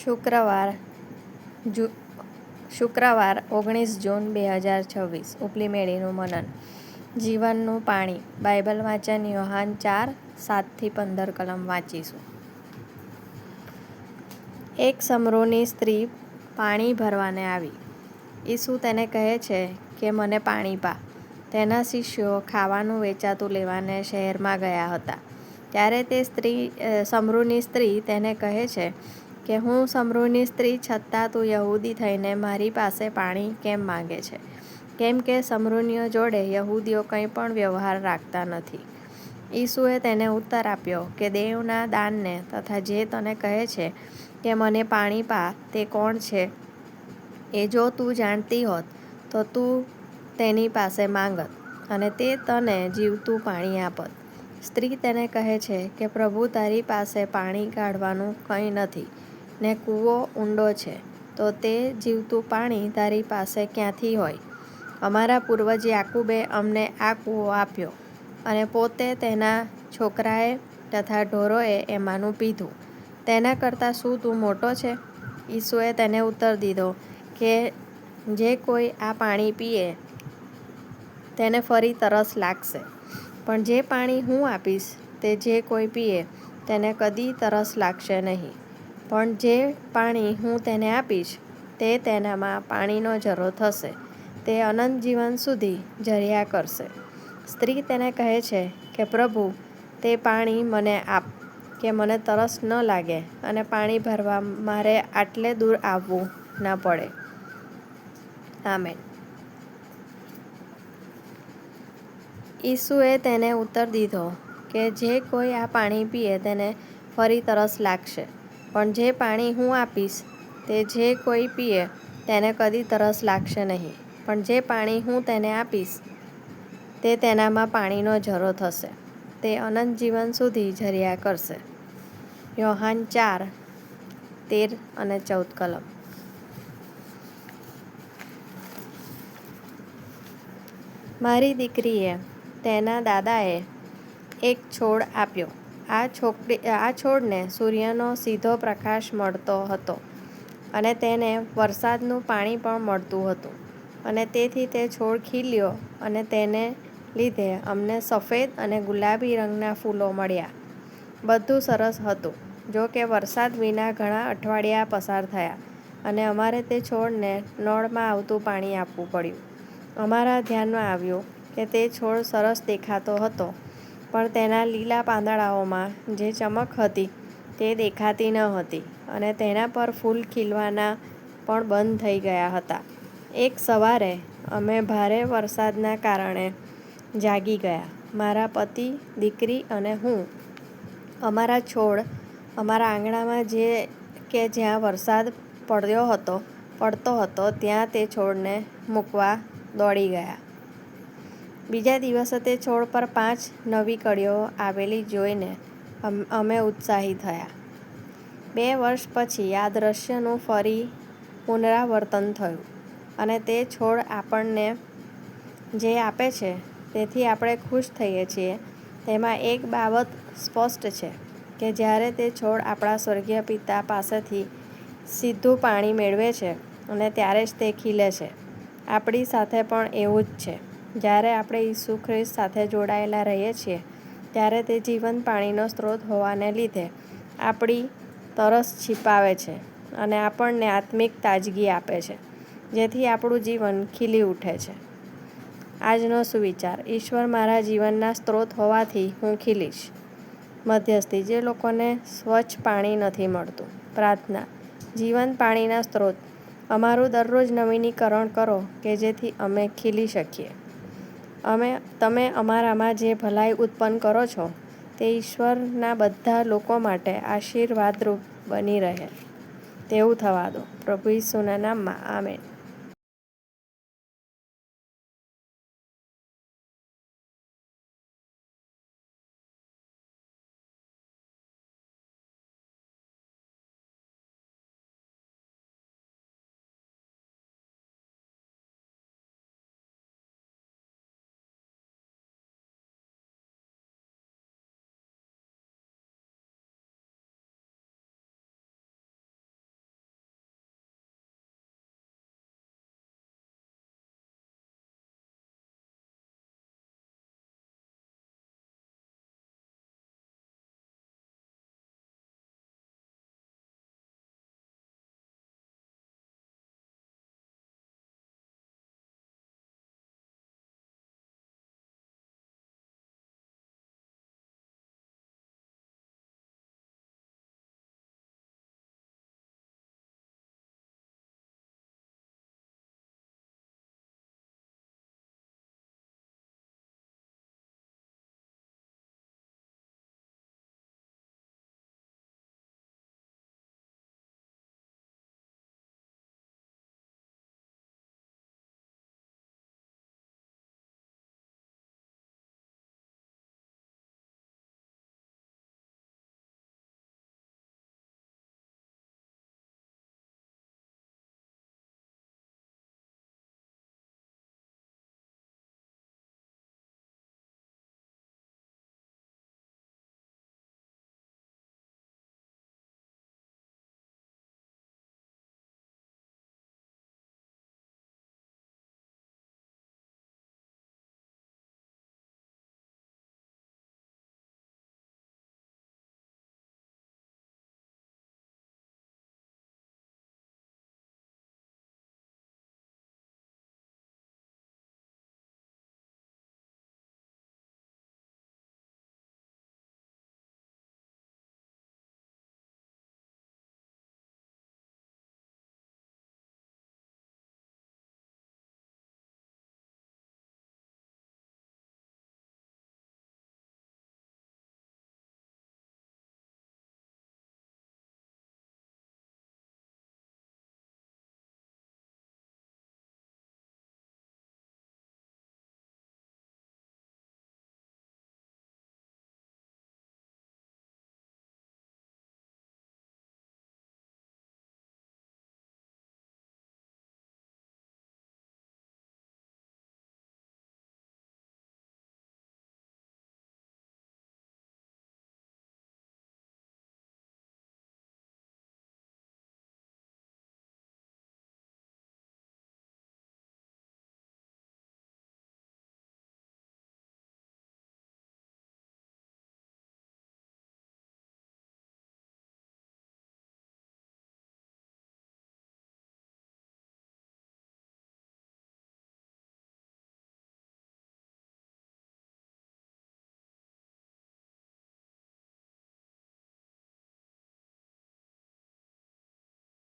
શુક્રવાર 19 જૂન 2026 ઉપલી મેળીનું મનન. જીવનનું પાણી. બાઇબલ વાંચન યોહાન 4:7-15 કલમ વાંચીશું. એક સમરૂની સ્ત્રી પાણી ભરવાને આવી. ઈસુ તેને કહે છે કે મને પાણી પા. તેના શિષ્યો ખાવાનું વેચાતું લેવાને શહેરમાં ગયા હતા. ત્યારે તે સમરૂની સ્ત્રી તેને કહે છે કે હું સમરૂની સ્ત્રી છતાં તું યહૂદી થઈને મારી પાસે પાણી કેમ માંગે છે? કેમ કે સમરૂનીઓ જોડે યહૂદીઓ કંઈ પણ વ્યવહાર રાખતા નથી. ઈસુએ તેને ઉત્તર આપ્યો કે દેવના દાનને તથા જે તને કહે છે કે મને પાણી પા તે કોણ છે એ જો તું જાણતી હોત તો તું તેની પાસે માંગત અને તે તને જીવતું પાણી આપત. સ્ત્રી તેને કહે છે કે પ્રભુ, તારી પાસે પાણી કાઢવાનું કંઈ નથી ને કૂવો ઊંડો છે, તો તે જીવતું પાણી તારી પાસે ક્યાંથી હોય? અમારા પૂર્વજ યાકૂબે અમને આ કૂવો આપ્યો અને પોતે તેના છોકરાએ તથા ઢોરોએ એમાંનું પીધું. તેના કરતાં શું તું મોટો છે? ઈસુએ તેને ઉત્તર દીધો કે જે કોઈ આ પાણી પીએ તેને ફરી તરસ લાગશે, પણ જે પાણી હું આપીશ તે જે કોઈ પીએ તેને કદી તરસ લાગશે નહીં. પણ જે પાણી હું તેને આપીશ તે તેનામાં પાણીનો ઝરો થશે, તે અનંત જીવન સુધી ઝર્યા કરશે. સ્ત્રી તેને કહે છે કે પ્રભુ, તે પાણી મને આપ કે મને તરસ ન લાગે અને પાણી ભરવા મારે આટલે દૂર આવવું ન પડે. આમેન. ઈસુએ તેને ઉત્તર દીધો કે જે કોઈ આ પાણી પીએ તેને ફરી તરસ લાગશે, પણ જે પાણી હું આપીશ તે જે કોઈ પીએ તેને કદી તરસ લાગશે નહીં. પણ જે પાણી હું તેને આપીશ તે તેનામાં પાણીનો ઝરો થશે, તે અનંત જીવન સુધી ઝર્યા કરશે. યોહાન 4:13-14 કલમ. મારી દીકરીએ તેના દાદાએ એક છોડ આપ્યો. આ છોડને સૂર્યનો સીધો પ્રકાશ મળતો હતો અને તેને વરસાદનું પાણી પણ મળતું હતું અને તેથી તે છોડ ખીલ્યો અને તેને લીધે અમને સફેદ અને ગુલાબી રંગના ફૂલો મળ્યા. બધું સરસ હતું. જો કે વરસાદ વિના ઘણા અઠવાડિયા પસાર થયા અને અમારે તે છોડને નળમાં આવતું પાણી આપવું પડ્યું. અમારા ધ્યાનમાં આવ્યું કે તે છોડ સરસ દેખાતો હતો, પણ તેના લીલા પાંદડાઓમાં જે ચમક હતી તે દેખાતી ન હતી અને તેના પર ફૂલ ખીલવાના પણ બંધ થઈ ગયા હતા. એક સવારે અમે ભારે વરસાદના કારણે જાગી ગયા. મારા પતિ, દીકરી અને હું અમારા છોડ અમારા આંગણામાં જ્યાં વરસાદ પડતો હતો ત્યાં તે છોડને મૂકવા દોડી ગયા. બીજા દિવસે તે છોડ પર 5 નવી કળીઓ આવેલી જોઈને અમે ઉત્સાહી થયા. 2 વર્ષ પછી આ દ્રશ્યનું ફરી પુનરાવર્તન થયું અને તે છોડ આપણને જે આપે છે તેથી આપણે ખુશ થઈએ છીએ. તેમાં એક બાબત સ્પષ્ટ છે કે જ્યારે તે છોડ આપણા સ્વર્ગીય પિતા પાસેથી સીધું પાણી મેળવે છે અને ત્યારે જ તે ખીલે છે. આપણી સાથે પણ એવું જ છે. જ્યારે આપણે ઈસુ ખ્રિસ્ત સાથે જોડાયેલા રહીએ છીએ ત્યારે તે જીવંત પાણીનો સ્ત્રોત હોવાને લીધે આપણી તરસ છીપાવે છે અને આપણને આત્મિક તાજગી આપે છે, જેથી આપણું જીવન ખીલી ઉઠે છે. આજનો સુવિચાર. ઈશ્વર મારા જીવનના સ્ત્રોત હોવાથી હું ખીલીશ. મધ્યસ્થી. જે લોકોને સ્વચ્છ પાણી નથી મળતું. પ્રાર્થના. જીવંત પાણીના સ્ત્રોત, અમારું દરરોજ નવીનીકરણ કરો કે જેથી અમે ખીલી શકીએ. તમે અમારામાં જે ભલાઈ ઉત્પન્ન કરો છો તે ઈશ્વરના બધા લોકો માટે આશીર્વાદરૂપ બની રહે તેવું થવા દો. પ્રભુ ઈસુના નામમાં. આમેન.